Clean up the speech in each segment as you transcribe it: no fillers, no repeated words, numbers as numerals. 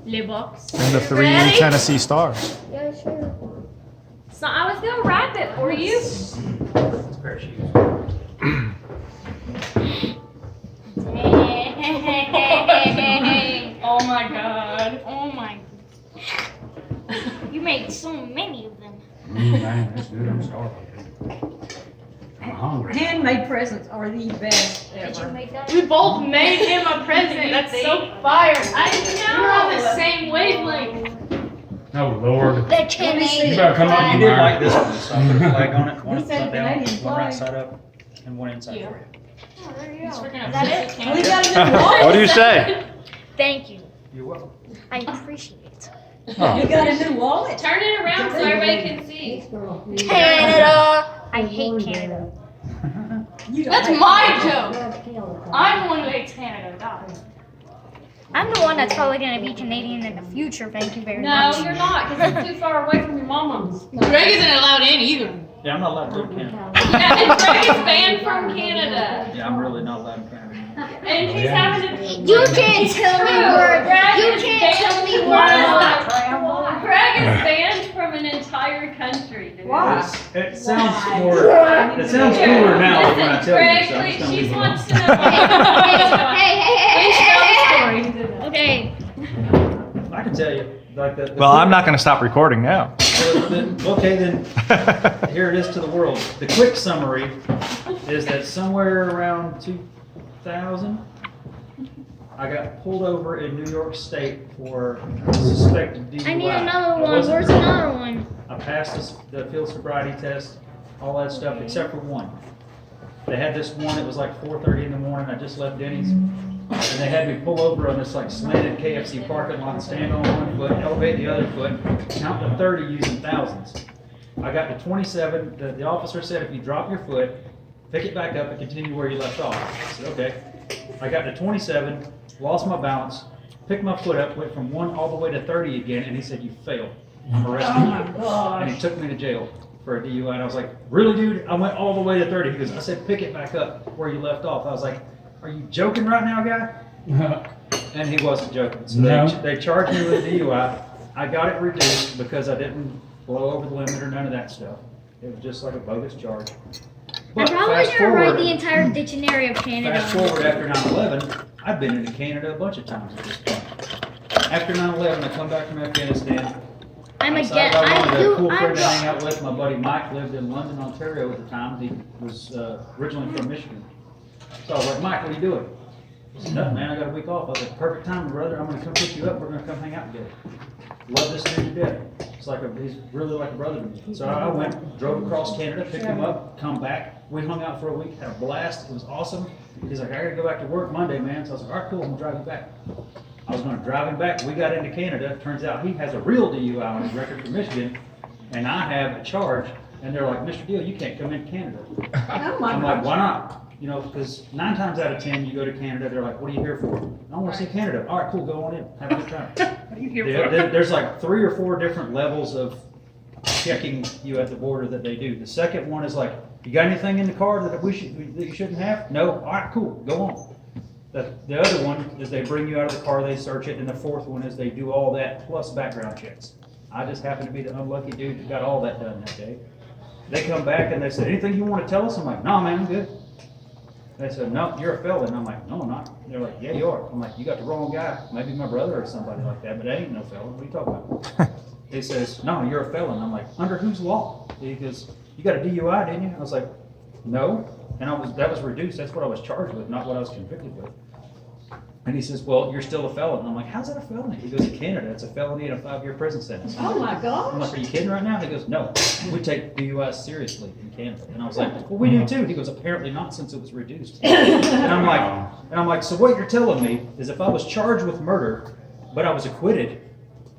Les box. And the 3 Ready? Tennessee Stars. Yeah, sure. So I was gonna wrap it for you. It's a pair of shoes. Oh my god. Oh my. You made so many of them. Man, that's good. I'm starving. I'm hungry. Handmade presents are the best Did you ever. make that? We both made him a present. That's so fire. I We're on know. the same wavelength. Oh, Lord. The me see. Canadian You better come up. You flag. did like this one, so I put a flag on it, one You said upside down, Canadian one right flag. side up, and one inside Yeah. for you. Oh, there you He's go. freaking Is that it? We got a new What wallet. do you say? Thank you. You're welcome. I appreciate it. You got a new wallet. Turn it around so everybody can see. Canada. I hate Canada. You don't That's have- my joke. I'm the one who hates Canada. God. I'm the one that's probably gonna be Canadian in the future. Thank you very No, much. you're not, because it's too far away from your mama's. Greg isn't allowed in either. Yeah, I'm not allowed to go to Canada. Yeah, and Greg is banned from Canada. Yeah, I'm really not allowed in Canada. And he's having to. You can't tell me where. Greg You is can't banned tell me from where. Canada. Greg is banned from an entire country. Dude. Why? It sounds more, it sounds cooler now than when I tell you, Greg, so I'm just gonna she leave it wants to alone. know. Hey. Please tell the story. Okay. I can tell you, like the. Well, I'm not going to stop recording now. Okay, then, here it is to the world. The quick summary is that somewhere around 2000, I got pulled over in New York State for suspected DUI. I need another I one. wasn't Where's drunk. another one? I passed the field sobriety test, all that stuff, except for one. They had this one, it was like 4:30 in the morning, I just left Denny's, and they had me pull over on this like slanted KFC parking lot, stand on one foot, elevate the other foot, count to 30 using thousands. I got to 27, the officer said if you drop your foot, pick it back up and continue where you left off. I said, okay. I got to 27, lost my balance, picked my foot up, went from 1 all the way to 30 again, and he said, you failed. I'm arresting Oh you. my And he gosh. took me to jail for a DUI, and I was like, really, dude? I went all the way to 30. He goes, I said, pick it back up where you left off. I was like, are you joking right now, guy? And he wasn't joking. So No. they charged me with DUI. I got it reduced because I didn't blow over the limit or none of that stuff. It was just like a bogus charge. I'm But probably fast gonna write forward, the entire dictionary of Canada. fast forward after 9/11, I've been into Canada a bunch of times at this point. After 9/11, I come back from Afghanistan. I'm I again. decided I wanted a cool I'm friend to hang out with. My buddy Mike lived in London, Ontario at the time. He was originally from Michigan. So I was like, Mike, what are you doing? He said, nothing, man, I got a week off. I was like, perfect time, brother. I'm gonna come pick you up. We're gonna come hang out together. Love this dude to death. It's like he's really like a brother to me. So I went, drove across Canada, picked him up, come back. We hung out for a week, had a blast. It was awesome. He's like, I gotta go back to work Monday, man. So I was like, all right, cool, I'm gonna drive you back. I was gonna drive him back. We got into Canada. Turns out he has a real DUI on his record from Michigan, and I have a charge. And they're like, Mr. Deal, you can't come into Canada. Oh my I'm like, gosh. why not? You know, because 9 times out of 10, you go to Canada, they're like, what are you here for? I want to see Canada. All right, cool, go on in. Have a good time. What are you here There's like 3 or 4 different levels of checking you at the border that they do. The second one is like, you got anything in the car that that you shouldn't have? No? All right, cool, go on. The other one is they bring you out of the car, they search it, and the fourth one is they do all that plus background checks. I just happen to be the unlucky dude that got all that done that day. They come back and they said, anything you want to tell us? I'm like, no, man, I'm good. They said, no, you're a felon. I'm like, no, I'm not. They're like, yeah, you are. I'm like, you got the wrong guy. Maybe my brother or somebody like that, but I ain't no felon. What are you talking about? He says, no, you're a felon. I'm like, under whose law? He goes, you got a DUI, didn't you? I was like, no. And that was reduced. That's what I was charged with, not what I was convicted with. And he says, well, you're still a felon. I'm like, how's that a felony? He goes, in Canada, it's a felony and a 5-year prison sentence. Oh my I'm gosh. like, are you kidding right now? He goes, no, we take DUI seriously in Canada. And I was like, well, we do too. He goes, apparently not since it was reduced. And I'm like, so what you're telling me is if I was charged with murder, but I was acquitted,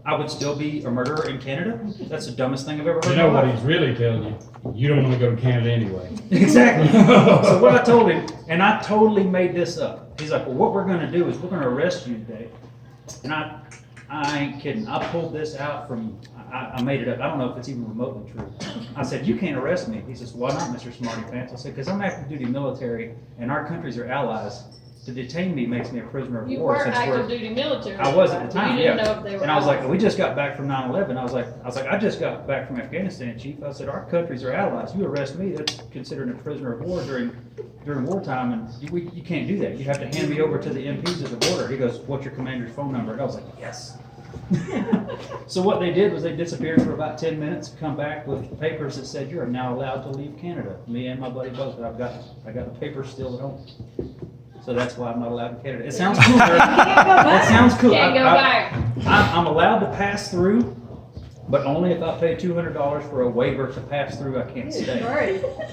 I would still be a murderer in Canada? That's the dumbest thing I've ever heard. You know in my what life. he's really telling you? You don't want to go to Canada anyway. Exactly. So what I told him, and I totally made this up. He's like, well, what we're gonna do is we're gonna arrest you today. And I ain't kidding. I pulled this out from, I made it up. I don't know if it's even remotely true. I said, you can't arrest me. He says, why not, Mr. Smarty Pants? I said, because I'm active duty military and our countries are allies. to detain me makes me a prisoner of You war. were since active we're, duty military. I was at the time, You didn't yeah. know if they were. And I was like, allies. we just got back from 9/11. I was like, I just got back from Afghanistan, Chief. I said, our countries are allies. You arrest me, that's considered a prisoner of war during wartime, and you can't do that. You have to hand me over to the MPs at the border. He goes, what's your commander's phone number? And I was like, yes. So what they did was they disappeared for about 10 minutes, come back with papers that said, you're now allowed to leave Canada. Me and my buddy both. I got the papers still at home. So that's why I'm not allowed in Canada. It sounds cool. That sounds cool. Can't go back. I'm allowed to pass through, but only if I pay $200 for a waiver to pass through. I can't stay.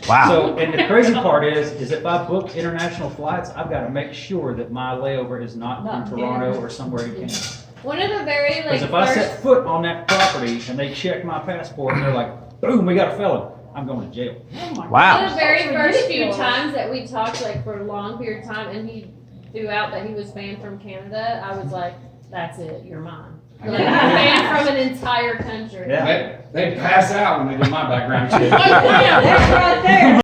Wow. So, and the crazy part is if I book international flights, I've got to make sure that my layover is not Not in in Toronto Canada. or somewhere in Canada. One of the very like Because if I first. set foot on that property and they check my passport and they're like, boom, we got a felon, I'm going to jail. One of Wow. the very That's first few ridiculous. times that we talked, like for a long period of time, and he threw out that he was banned from Canada, I was like, "That's it, you're mine." Like, you're banned from an entire country. Yeah. They pass out when they do my background check. Like, wow. That's right there.